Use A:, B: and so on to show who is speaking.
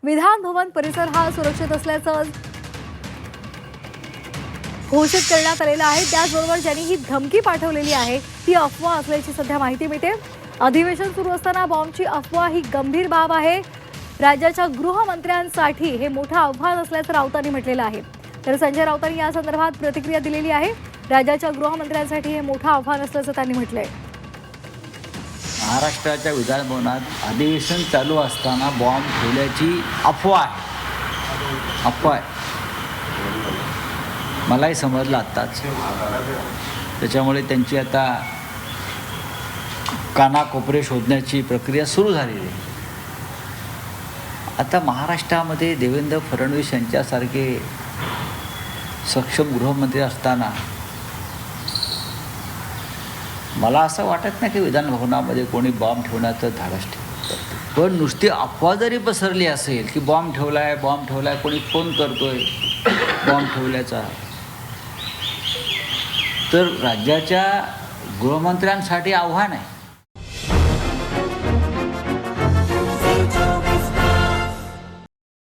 A: विधान भवन परिसर हा सुरक्षित असल्याचं घोषित करण्यात आलेलं आहे। त्याचबरोबर ज्यांनी ही धमकी पाठवलेली आहे ती अफवा असल्याची सध्या माहिती मिळते। अधिवेशन सुरू असताना बॉम्बची अफवा ही गंभीर बाब आहे। राज्याच्या गृहमंत्र्यांसाठी हे मोठं आव्हान असल्याचं राऊतांनी म्हटलेलं आहे। तर संजय राऊतांनी या संदर्भात प्रतिक्रिया दिलेली आहे। राज्याच्या गृहमंत्र्यांसाठी हे मोठं आव्हान असल्याचं त्यांनी म्हटलंय।
B: महाराष्ट्राच्या विधानभवनात अधिवेशन चालू असताना बॉम्ब ठेवल्याची अफवा आहे। मलाही समजलं आत्ताच। त्याच्यामुळे त्यांची आता कानाकोपरे शोधण्याची प्रक्रिया सुरू झालेली आहे। आता महाराष्ट्रामध्ये देवेंद्र फडणवीस यांच्यासारखे सक्षम गृहमंत्री असताना मला असं वाटत नाही की विधानभवनामध्ये कोणी बॉम्ब ठेवण्याचं धाडस ठेवतं। पण नुसती अफवा जरी पसरली असेल की बॉम्ब ठेवलाय कोणी फोन करतोय बॉम्ब ठेवल्याचा, तर राज्याच्या गृहमंत्र्यांसाठी आव्हान आहे